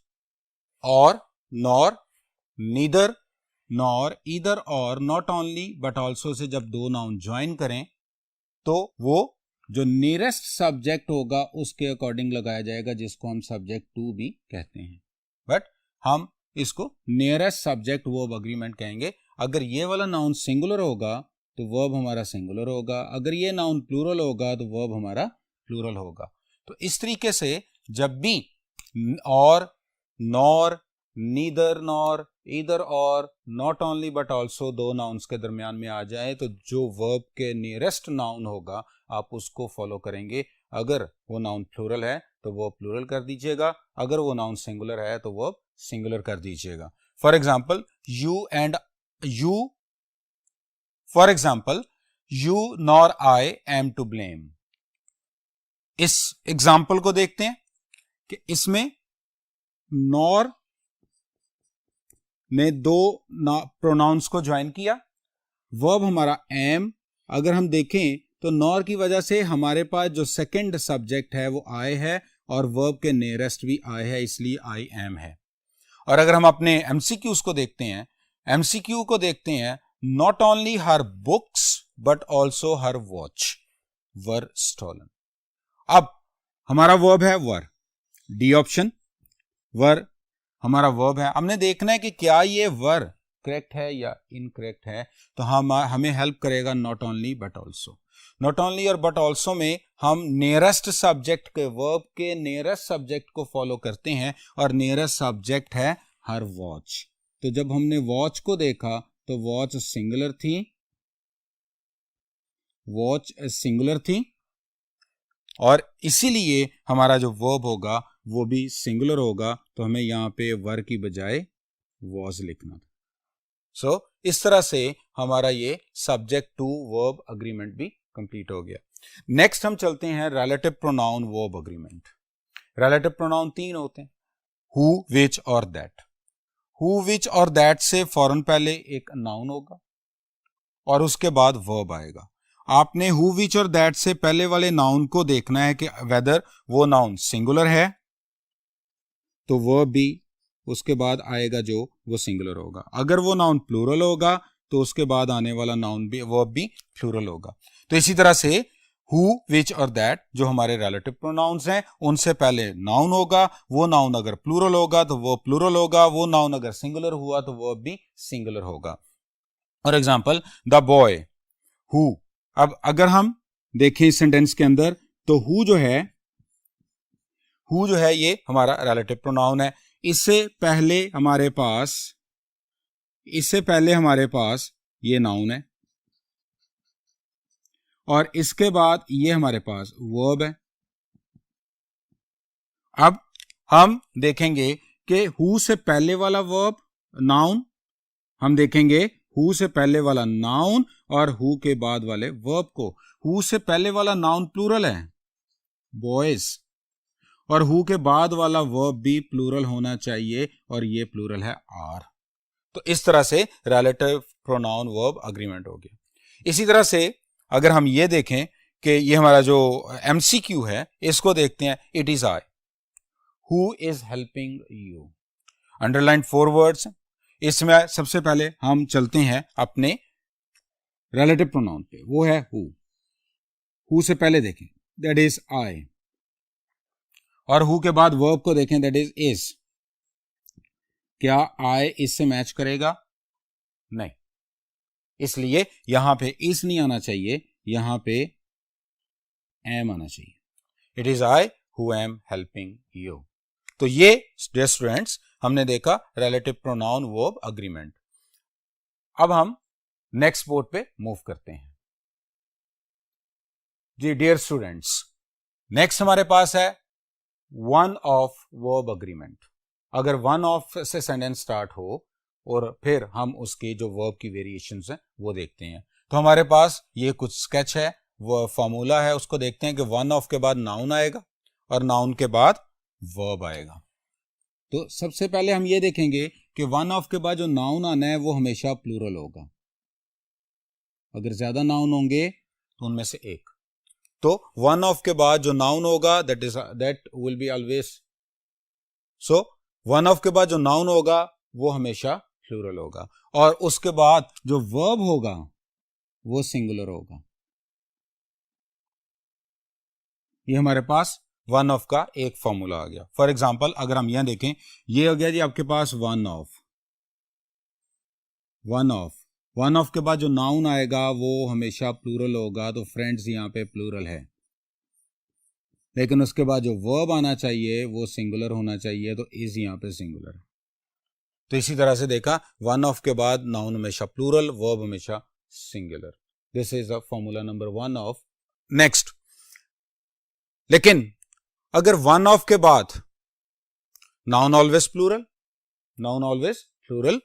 और, नॉर, नीदर, नॉर, ईदर और, not only but also say जब दो नाउन ज्वाइन करें तो वो जो नियरेस्ट सब्जेक्ट होगा उसके अकॉर्डिंग लगाया जाएगा, जिसको हम सब्जेक्ट टू भी कहते हैं। बट हम इसको नियरेस्ट सब्जेक्ट वर्ब अग्रीमेंट कहेंगे। अगर ये वाला नाउन सिंगुलर होगा तो वर्ब हमारा सिंगुलर होगा, अगर ये नाउन प्लूरल होगा तो वर्ब हमारा प्लूरल होगा। तो इस तरीके से जब भी और, नॉर, नीदर नॉर, ईदर और, नॉट ओनली बट ऑल्सो दो नाउन्स के दरमियान में आ जाए तो जो वर्ब के नियरेस्ट नाउन होगा आप उसको फॉलो करेंगे। अगर वो नाउन प्लूरल है तो वो प्लूरल कर दीजिएगा, अगर वो नाउन सिंगुलर है तो वो सिंगुलर कर दीजिएगा। For example you and you, for example you nor I am to blame. इस एग्जाम्पल को देखते हैं कि इसमें नॉर ने दो प्रोनाउंस को ज्वाइन किया, वर्ब हमारा एम। अगर हम देखें तो नॉर की वजह से हमारे पास जो सेकंड सब्जेक्ट है वो आई है और वर्ब के नियरेस्ट भी आई है, इसलिए आई एम है। और अगर हम अपने एमसीक्यूज को देखते हैं, एमसीक्यू को देखते हैं, not only her books but also her watch were stolen. अब हमारा वर्ब है वर, डी ऑप्शन वर हमारा वर्ब है। हमने देखना है कि क्या ये वर करेक्ट है या इनकरेक्ट है, तो हमें हेल्प करेगा not only but also. Not only और बट ऑल्सो में हम नियरेस्ट सब्जेक्ट के वर्ब के नियरेस्ट सब्जेक्ट को फॉलो करते हैं और नियरेस्ट सब्जेक्ट है हर वॉच। तो जब हमने वॉच को देखा तो वॉच सिंगुलर थी, वॉच सिंगुलर थी और इसीलिए हमारा जो वर्ब होगा वो भी सिंगुलर होगा। तो हमें यहां पे वर की बजाय वॉज लिखना था। सो इस तरह से हमारा ये सब्जेक्ट टू वर्ब अग्रीमेंट भी कंप्लीट हो गया। नेक्स्ट हम चलते हैं relative pronoun verb agreement. Relative pronoun तीन होते हैं, हु, विच और दैट। हु, विच और दैट से फौरन पहले एक नाउन होगा और उसके बाद वर्ब आएगा। आपने हु, विच और दैट से पहले वाले नाउन को देखना है कि वेदर वो नाउन सिंगुलर है तो वर्ब भी उसके बाद आएगा जो वो सिंगुलर होगा, अगर वो नाउन प्लूरल होगा तो उसके बाद आने वाला नाउन भी वर्ब भी प्लूरल होगा। तो इसी तरह से हु, विच और दैट जो हमारे रिलेटिव प्रोनाउंस हैं उनसे पहले नाउन होगा, वो नाउन अगर प्लूरल होगा तो वो प्लूरल होगा, वो नाउन अगर सिंगुलर हुआ तो वर्ब भी सिंगुलर होगा। For example the boy, who. अब अगर हम देखें इस सेंटेंस के अंदर तो हु जो है ये हमारा रिलेटिव प्रोनाउन है। इससे पहले हमारे पास ये नाउन है और इसके बाद ये हमारे पास वर्ब है। अब हम देखेंगे कि हु से पहले वाला वर्ब नाउन, हम देखेंगे हु से पहले वाला नाउन और हु के बाद वाले वर्ब को। हु से पहले वाला नाउन प्लूरल है बॉयज और हु के बाद वाला वर्ब भी प्लूरल होना चाहिए और ये प्लूरल है आर। तो इस तरह से रिलेटिव प्रोनाउन वर्ब अग्रीमेंट हो गया। इसी तरह से अगर हम ये देखें कि ये हमारा जो एमसीक्यू है इसको देखते हैं, it is I who is helping you. Underline 4 words. इसमें सबसे पहले हम चलते हैं अपने रिलेटिव प्रोनाउन पे, वो है हु से पहले देखें दैट इज आई और हु के बाद वर्ब को देखें दैट इज। क्या I इससे मैच करेगा? नहीं, इसलिए यहां पे इस नहीं आना चाहिए, यहां पे am आना चाहिए. It is I who am helping you. तो ये डियर स्टूडेंट्स हमने देखा रिलेटिव प्रोनाउन वर्ब अग्रीमेंट. अब हम नेक्स्ट बोर्ड पे मूव करते हैं. जी डियर स्टूडेंट्स, नेक्स्ट हमारे पास है वन ऑफ वर्ब अग्रीमेंट. अगर वन ऑफ से सेंटेंस स्टार्ट हो और फिर हम उसके जो वर्ब की वेरिएशंस हैं वो देखते हैं. तो हमारे पास ये कुछ स्केच है, वो फॉर्मूला है, उसको देखते हैं कि वन ऑफ के बाद नाउन आएगा और नाउन के बाद वर्ब आएगा. तो सबसे पहले हम ये देखेंगे कि वन ऑफ के बाद जो नाउन आना है वो हमेशा प्लूरल होगा. अगर ज्यादा नाउन होंगे तो उनमें से एक. तो वन ऑफ के बाद जो नाउन होगा that will be always. So one of के बाद जो नाउन होगा वो हमेशा प्लूरल होगा और उसके बाद जो वर्ब होगा वो सिंगुलर होगा. ये हमारे पास वन ऑफ का एक फॉर्मूला आ गया. फॉर एग्जाम्पल अगर हम यहां देखें, ये हो गया जी आपके पास वन ऑफ. वन ऑफ के बाद जो नाउन आएगा वो हमेशा प्लूरल होगा. तो फ्रेंड्स यहां पे प्लूरल है, लेकिन उसके बाद जो वर्ब आना चाहिए वो सिंगुलर होना चाहिए. तो इज यहां पे सिंगुलर. तो इसी तरह से देखा, वन ऑफ के बाद नाउन हमेशा प्लूरल, वर्ब हमेशा singular. This is the formula number one of. Next, लेकिन अगर वन ऑफ के बाद नाउन ऑलवेज प्लूरल,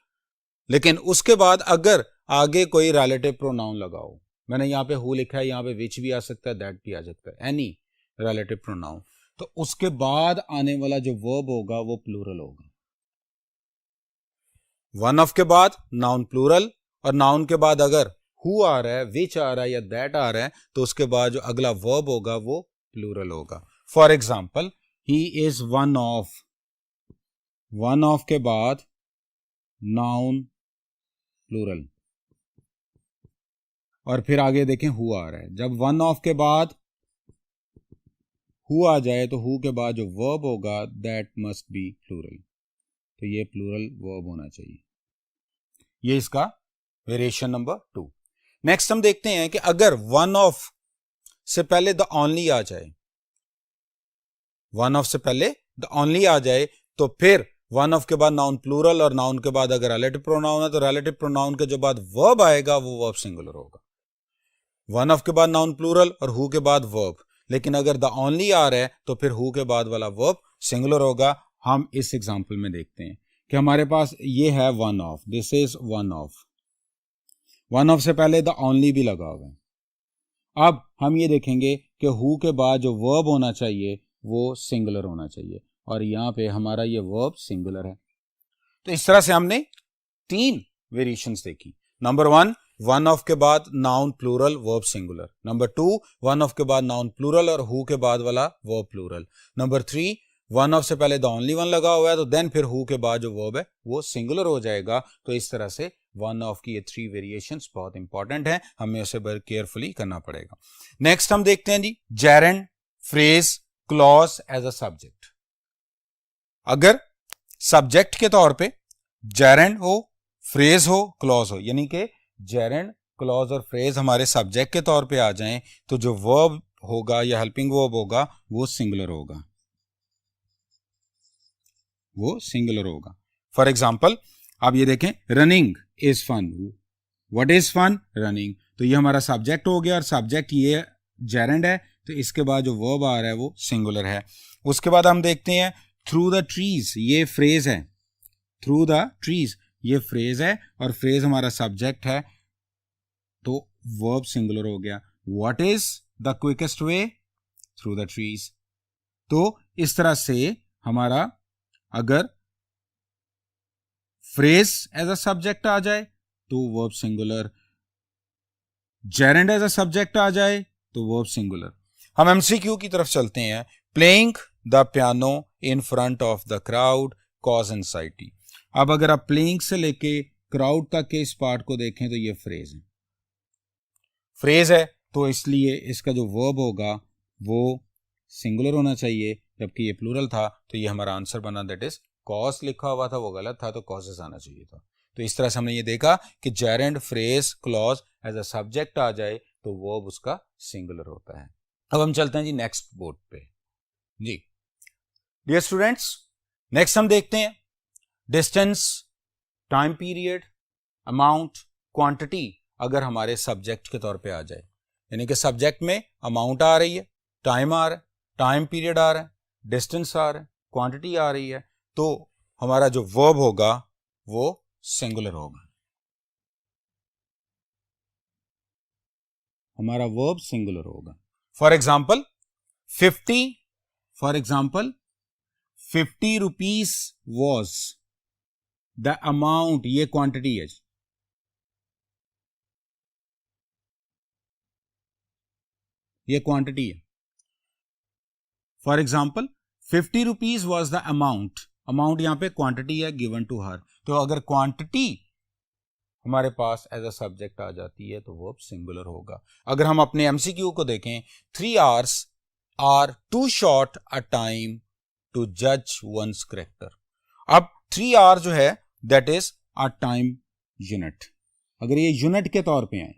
लेकिन उसके बाद अगर आगे कोई रिलेटिव प्रोनाउन लगाओ, मैंने यहां पे हु लिखा है, यहां पे विच भी आ सकता है, दैट भी आ सकता है, एनी रिलेटिव प्रोनाउन, तो उसके बाद आने वाला जो वर्ब होगा वो प्लूरल होगा. वन ऑफ के बाद नाउन प्लूरल और नाउन के बाद अगर हु आ रहा है, विच आ रहा है या दैट आ रहा है तो उसके बाद जो अगला वर्ब होगा वो प्लूरल होगा. For example, he is one of के बाद नाउन प्लूरल और फिर आगे देखें हु आ रहा है. जब वन ऑफ के बाद हु आ जाए तो हु के बाद जो वर्ब होगा दैट मस्ट बी प्लूरल. तो ये प्लूरल वर्ब होना चाहिए. ये इसका वेरिएशन नंबर 2. नेक्स्ट हम देखते हैं कि अगर वन ऑफ से पहले द ओनली आ जाए, वन ऑफ से पहले द ओनली आ जाए तो फिर वन ऑफ के बाद नाउन प्लूरल और नाउन के बाद अगर रिलेटिव प्रोनाउन है तो रिलेटिव प्रोनाउन के जो बाद वर्ब आएगा वो वर्ब सिंगुलर होगा. वन ऑफ के बाद नाउन प्लूरल और हु के बाद वर्ब, लेकिन अगर द ओनली आ रहा है तो फिर हु के बाद वाला वर्ब सिंगुलर होगा. हम इस एग्जांपल में देखते हैं कि हमारे पास ये है one of. This is one of. One of से पहले द ओनली भी लगा हुआ है. अब हम ये देखेंगे कि हु के बाद जो वर्ब होना चाहिए वो सिंगुलर होना चाहिए और यहां पे हमारा ये वर्ब सिंगुलर है. तो इस तरह से हमने 3 वेरिएशंस देखी. नंबर 1, वन ऑफ के बाद noun plural verb singular. Number 2, one of के बाद नाउन प्लूरल और हु के बाद वाला verb plural. Number 3, one of से पहले द ओनली वन लगा हुआ है तो देन फिर हु के बाद जो वर्ब है वो सिंगुलर हो जाएगा. तो इस तरह से वन ऑफ की ये 3 वेरिएशंस बहुत इंपॉर्टेंट है, हमें उसे बड़े केयरफुली करना पड़ेगा. नेक्स्ट हम देखते हैं जी gerund, phrase, clause as a subject. अगर सब्जेक्ट के तौर पे जेरेंड हो, फ्रेज हो, क्लॉज हो, यानी कि जेरेंड, क्लॉज और फ्रेज हमारे सब्जेक्ट के तौर पे आ जाएं तो जो वर्ब होगा या हेल्पिंग वर्ब होगा वो सिंगुलर होगा, फॉर एग्जाम्पल आप ये देखें, running is fun. What is fun? Running. तो ये हमारा सब्जेक्ट हो गया और सब्जेक्ट ये जेरेंड है तो इसके बाद जो वर्ब आ रहा है वो सिंगुलर है. उसके बाद हम देखते हैं थ्रू द ट्रीज, ये फ्रेज है. थ्रू द ट्रीज ये फ्रेज है और फ्रेज हमारा सब्जेक्ट है तो वर्ब सिंगुलर हो गया. What is the quickest way? Through the trees. तो इस तरह से हमारा अगर फ्रेज एज अ सब्जेक्ट आ जाए तो verb singular, gerund as a subject आ जाए तो वर्ब सिंगुलर. हम एमसीक्यू की तरफ चलते हैं. Playing the piano in front of the crowd cause anxiety. अब अगर आप प्लेइंग से लेके क्राउड तक के इस पार्ट को देखें तो ये फ्रेज है तो इसलिए इसका जो वर्ब होगा वो सिंगुलर होना चाहिए, जबकि ये प्लूरल था तो ये हमारा आंसर बना दैट इज कॉस लिखा हुआ था वो गलत था, तो कॉसेस आना चाहिए था। तो इस तरह से हमने ये देखा कि gerund, phrase, clause as a subject आ जाए तो वर्ब उसका सिंगुलर होता है। अब हम चलते हैं जी नेक्स्ट बोर्ड पे। जी डियर स्टूडेंट्स, नेक्स्ट हम देखते हैं distance, time period, amount, quantity अगर हमारे सब्जेक्ट के तौर पे आ जाए, यानी कि सब्जेक्ट में अमाउंट आ रही है, टाइम आ रहा है, टाइम पीरियड आ रहा है, डिस्टेंस आ रहा है, क्वांटिटी आ रही है, तो हमारा जो वर्ब होगा वो सिंगुलर होगा। हमारा वर्ब सिंगुलर होगा। For example 50 rupees was the amount, ये क्वांटिटी है, ये क्वांटिटी है। For example 50 rupees was the amount, amount यहां पे क्वांटिटी है गिवन टू हर, तो अगर क्वांटिटी हमारे पास एज अ सब्जेक्ट आ जाती है तो वर्ब सिंगुलर होगा। अगर हम अपने एमसीक्यू को देखें, 3 hours are too short a time to जज वंस करेक्टर। अब 3 hour जो है that is a time unit. अगर ये यूनिट के तौर पे आए,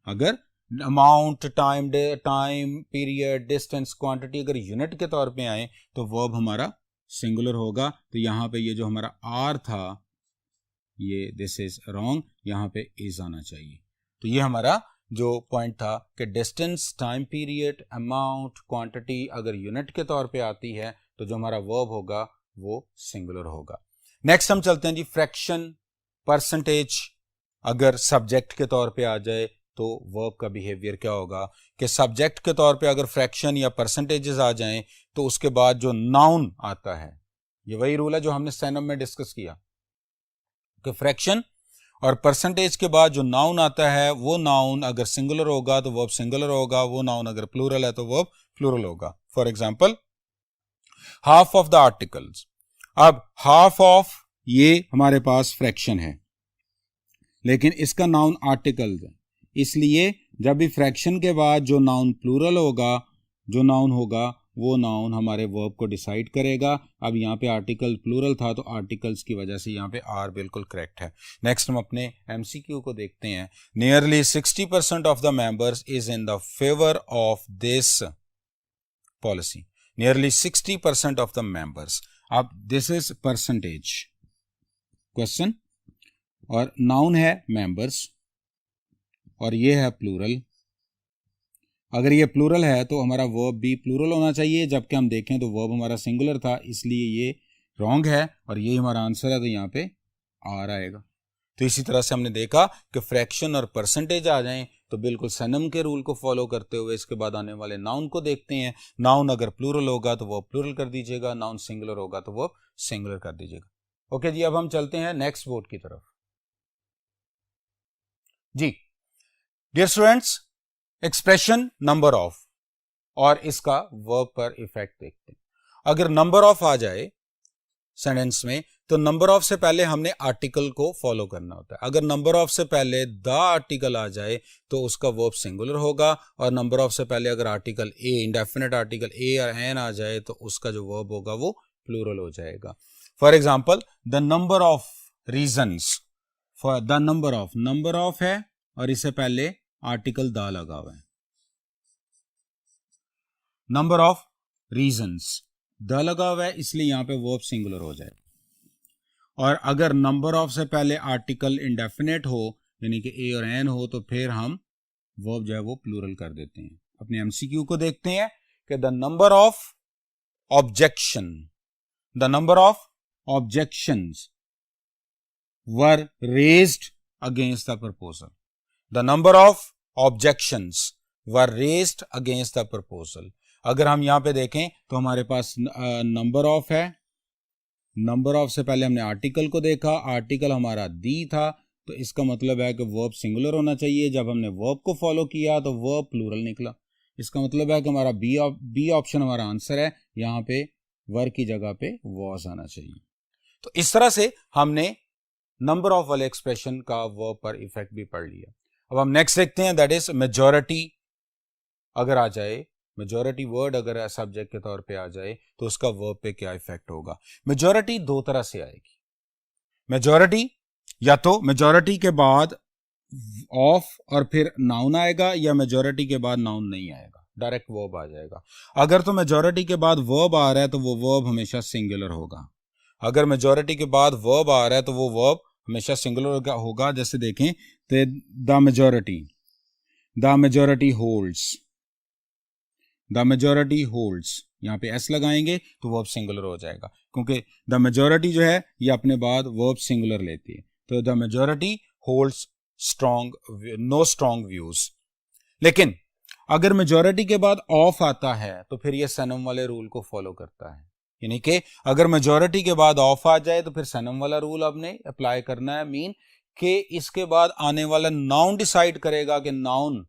अगर amount, time period, distance, quantity अगर यूनिट के तौर पे आए तो वर्ब हमारा सिंगुलर होगा। तो यहां पे ये जो हमारा आर था ये दिस इज रॉन्ग, यहां पे इज आना चाहिए। तो ये हमारा जो पॉइंट था कि distance, time period, amount, quantity अगर यूनिट के तौर पे आती है तो जो हमारा वर्ब होगा वो सिंगुलर होगा। नेक्स्ट हम चलते हैं जी फ्रैक्शन, परसेंटेज अगर सब्जेक्ट के तौर पे आ जाए तो वर्ब का बिहेवियर क्या होगा कि सब्जेक्ट के तौर पे अगर फ्रैक्शन या परसेंटेजेस आ जाएं तो उसके बाद जो नाउन आता है, ये वही रूल है जो हमने स्टेनम में डिस्कस किया कि फ्रैक्शन और परसेंटेज के बाद जो नाउन आता है वो नाउन अगर सिंगुलर होगा तो वर्ब सिंगुलर होगा, वो नाउन अगर प्लूरल है तो वर्ब प्लूरल होगा। For example half of the articles, अब हाफ ऑफ ये हमारे पास फ्रैक्शन है लेकिन इसका नाउन आर्टिकल्स है, इसलिए जब भी फ्रैक्शन के बाद जो नाउन प्लूरल होगा, जो नाउन होगा वो नाउन हमारे वर्ब को डिसाइड करेगा। अब यहाँ पे आर्टिकल प्लूरल था तो आर्टिकल्स की वजह से यहाँ पे आर बिल्कुल करेक्ट है। नेक्स्ट हम अपने एमसीक्यू को देखते हैं। Nearly 60% of the members is in the favour of this policy. Nearly 60% of the members, अब दिस इज परसेंटेज क्वेश्चन और नाउन है मेंबर्स और ये है प्लूरल। अगर ये प्लूरल है तो हमारा वर्ब भी प्लूरल होना चाहिए, जबकि हम देखें तो वर्ब हमारा सिंगुलर था, इसलिए ये रॉन्ग है और ये हमारा आंसर है, तो यहाँ पे आर आएगा। तो इसी तरह से हमने देखा कि फ्रैक्शन और परसेंटेज आ जाएं तो बिल्कुल सनम के रूल को फॉलो करते हुए इसके बाद आने वाले नाउन को देखते हैं। नाउन अगर प्लूरल होगा तो वो प्लूरल कर दीजिएगा, नाउन सिंगुलर होगा तो वो सिंगुलर कर दीजिएगा। ओके जी, अब हम चलते हैं नेक्स्ट बोर्ड की तरफ। जी dear students, expression number of और इसका वर्ब पर इफेक्ट देखते हैं। अगर नंबर ऑफ आ जाए सेंटेंस में तो नंबर ऑफ से पहले हमने आर्टिकल को फॉलो करना होता है। अगर नंबर ऑफ से पहले द आर्टिकल आ जाए तो उसका वर्ब सिंगुलर होगा, और नंबर ऑफ से पहले अगर article a, indefinite article a या एन आ जाए तो उसका जो वर्ब होगा वो प्लूरल हो जाएगा। For example the number of reasons, for the number of है और इससे पहले आर्टिकल द लगा हुआ है। नंबर ऑफ रीजंस द लगा हुआ है इसलिए यहां पे वर्ब सिंगुलर हो जाए। और अगर नंबर ऑफ से पहले आर्टिकल इंडेफिनेट हो यानी कि ए और एन हो तो फिर हम वर्ब जो है वो प्लूरल कर देते हैं। अपने एमसीक्यू को देखते हैं कि the number of objections were raised against the proposal. The number of objections were raised against the proposal। अगर हम यहां पे देखें तो हमारे पास नंबर ऑफ है, नंबर ऑफ से पहले हमने आर्टिकल को देखा, आर्टिकल हमारा दी था, तो इसका मतलब है कि वर्ब सिंगुलर होना चाहिए। जब हमने वर्ब को फॉलो किया तो वर्ब प्लूरल निकला, इसका मतलब है कि हमारा बी ऑप्शन हमारा आंसर है, यहां पे वर की जगह पे वॉज आना चाहिए। तो इस तरह से हमने नंबर ऑफ वाले एक्सप्रेशन का वर्ब पर इफेक्ट भी पढ़ लिया। अब हम नेक्स्ट देखते हैं, दैट इज मेजॉरिटी अगर आ जाए मेजॉरिटी वर्ड अगर सब्जेक्ट के तौर पे आ जाए तो उसका वर्ब पे क्या इफेक्ट होगा। मेजॉरिटी दो तरह से आएगी। मेजॉरिटी या तो मेजॉरिटी के बाद ऑफ और फिर नाउन आएगा, या मेजॉरिटी के बाद नाउन नहीं आएगा, डायरेक्ट वर्ब आ जाएगा। अगर तो मेजॉरिटी के बाद वर्ब आ रहा है तो वो वर्ब हमेशा सिंगुलर होगा। अगर मेजॉरिटी के बाद वर्ब आ रहा है तो वो वर्ब हमेशा सिंगुलर होगा। जैसे देखें तो द मेजॉरिटी होल्ड्स, यहाँ पे एस लगाएंगे तो वर्ब सिंगुलर हो जाएगा, क्योंकि द मेजॉरिटी जो है ये अपने बाद वर्ब सिंगुलर लेती है। तो the majority holds no strong views. लेकिन अगर मेजॉरिटी के बाद ऑफ आता है तो फिर ये सनम वाले रूल को फॉलो करता है, यानी कि अगर मेजॉरिटी के बाद ऑफ आ जाए तो फिर सनम वाला रूल आपने अप्लाई करना है। मीन कि इसके बाद आने वाला नाउन डिसाइड करेगा कि नाउन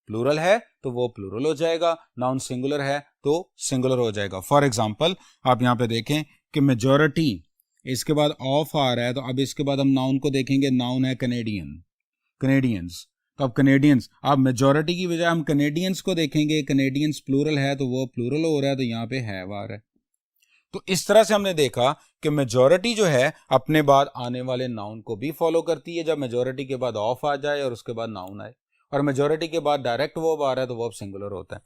प्लूरल है तो वो प्लूरल हो जाएगा, नाउन सिंगुलर है तो सिंगुलर हो जाएगा। फॉर एग्जांपल आप यहां पे देखें कि मेजॉरिटी इसके बाद ऑफ आ रहा है, तो अब इसके बाद हम नाउन को देखेंगे। नाउन है कनेडियंस, तो अब कनेडियंस, अब मेजॉरिटी की बजाय हम कनेडियंस को देखेंगे। कनेडियंस प्लूरल है तो वो प्लूरल हो रहा है, तो यहाँ पे हैव आ रहा है। तो इस तरह से हमने देखा कि मेजॉरिटी जो है अपने बाद आने वाले नाउन को भी फॉलो करती है। जब मेजॉरिटी के बाद ऑफ आ जाए और उसके बाद नाउन आए, और मेजॉरिटी के बाद डायरेक्ट वर्ब आ रहा है तो वर्ब सिंगुलर होता है।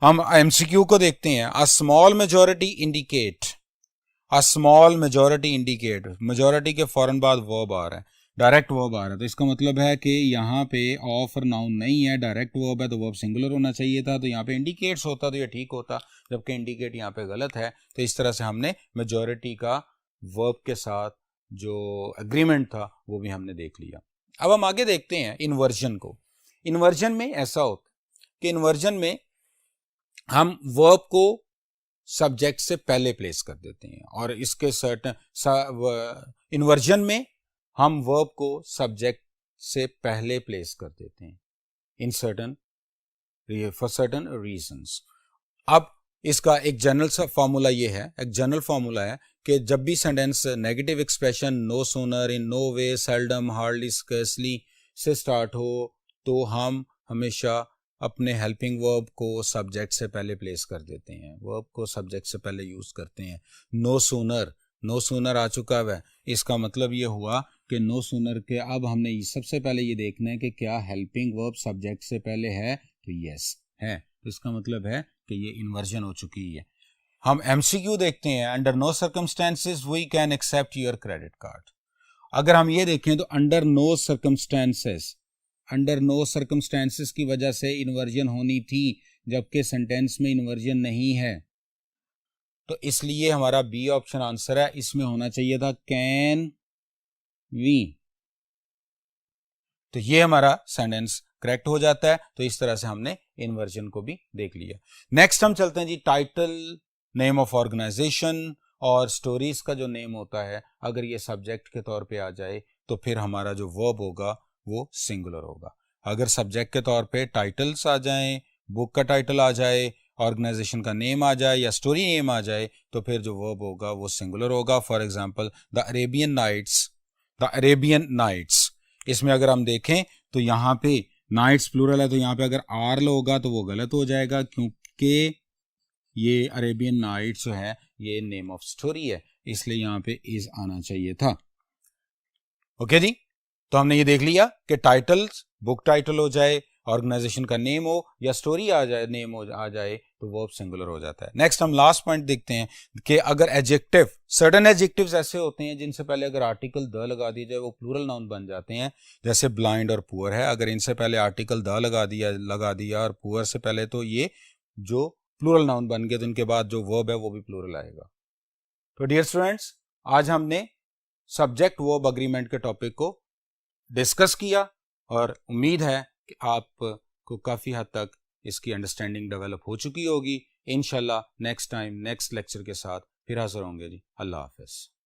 हम एमसीक्यू को देखते हैं। A small majority indicate, majority के फौरन बाद वर्ब आ रहा है, डायरेक्ट वर्ब आ रहा है, तो इसका मतलब है कि यहाँ पे ऑफ और नाउन नहीं है, डायरेक्ट वर्ब है, तो वर्ब सिंगुलर होना चाहिए था। तो यहाँ पे इंडिकेट्स होता तो ये ठीक होता, जबकि इंडिकेट यहाँ पे गलत है। तो इस तरह से हमने मेजॉरिटी का वर्ब के साथ जो एग्रीमेंट था वो भी हमने देख लिया। अब हम आगे देखते हैं इन्वर्जन को। इन्वर्जन में ऐसा होता कि इन्वर्जन में हम वर्ब को सब्जेक्ट से पहले प्लेस कर देते हैं, और इसके सर्टेन इन्वर्जन में हम वर्ब को सब्जेक्ट से पहले प्लेस कर देते हैं इन फॉर सर्टेन रीजंस। अब इसका एक जनरल सा फॉर्मूला ये है, एक जनरल फॉर्मूला है कि जब भी sentence negative expression no sooner, in no way, seldom, hardly, scarcely से स्टार्ट हो तो हम हमेशा अपने हेल्पिंग वर्ब को सब्जेक्ट से पहले प्लेस कर देते हैं, वर्ब को सब्जेक्ट से पहले यूज करते हैं। नो सूनर आ चुका है, इसका मतलब ये हुआ कि नो सूनर के अब हमने सबसे पहले ये देखना है कि क्या हेल्पिंग वर्ब सब्जेक्ट से पहले है, तो यस है, तो इसका मतलब है कि ये इन्वर्जन हो चुकी है। हम एमसीक्यू देखते हैं। Under no circumstances we can accept your credit card. अगर हम ये देखें तो अंडर नो सर्कमस्टेंसेस की वजह से इन्वर्जन होनी थी, जबकि सेंटेंस में इन्वर्जन नहीं है, तो इसलिए हमारा बी ऑप्शन आंसर है। इसमें होना चाहिए था कैन वी, तो ये हमारा सेंटेंस करेक्ट हो जाता है। तो इस तरह से हमने इन्वर्जन को भी देख लिया। नेक्स्ट हम चलते हैं जी टाइटल, नेम ऑफ ऑर्गेनाइजेशन और स्टोरीज का जो नेम होता है, अगर ये सब्जेक्ट के तौर पे आ जाए तो फिर हमारा जो वर्ब होगा वो सिंगुलर होगा। अगर सब्जेक्ट के तौर पे टाइटल्स आ जाएं, बुक का टाइटल आ जाए, ऑर्गेनाइजेशन का नेम आ जाए या स्टोरी नेम आ जाए, तो फिर जो वर्ब होगा वो सिंगुलर होगा। For example the Arabian Nights, इसमें अगर हम देखें तो यहाँ पे नाइट्स प्लूरल है, तो यहाँ पे अगर आर होगा तो वो गलत हो जाएगा, क्योंकि ये अरेबियन नाइट्स जो है ये नेम ऑफ स्टोरी है, इसलिए यहाँ पे इज आना चाहिए था। ओके जी, तो हमने ये देख लिया कि टाइटल्स, बुक टाइटल हो जाए, ऑर्गेनाइजेशन का नेम हो या स्टोरी आ जाए, नेम आ जाए, तो वर्ब सिंगुलर हो जाता है। नेक्स्ट हम लास्ट पॉइंट देखते हैं कि अगर एडजेक्टिव, सर्टेन एडजेक्टिव्स ऐसे होते हैं जिनसे पहले अगर आर्टिकल द लगा दिया जाए वो प्लूरल नाउन बन जाते हैं, जैसे ब्लाइंड और पुअर है। अगर इनसे पहले आर्टिकल द लगा दिया और पुअर से पहले, तो ये जो प्लूरल नाउन बन गए, तो इनके बाद जो वर्ब है वो भी प्लूरल आएगा। तो डियर स्टूडेंट्स, आज हमने सब्जेक्ट वर्ब अग्रीमेंट के टॉपिक को डिस्कस किया, और उम्मीद है कि आपको काफ़ी हद तक इसकी अंडरस्टैंडिंग डेवलप हो चुकी होगी। इंशाल्लाह नेक्स्ट टाइम नेक्स्ट लेक्चर के साथ फिर हाजिर होंगे जी। अल्लाह हाफ़िज़।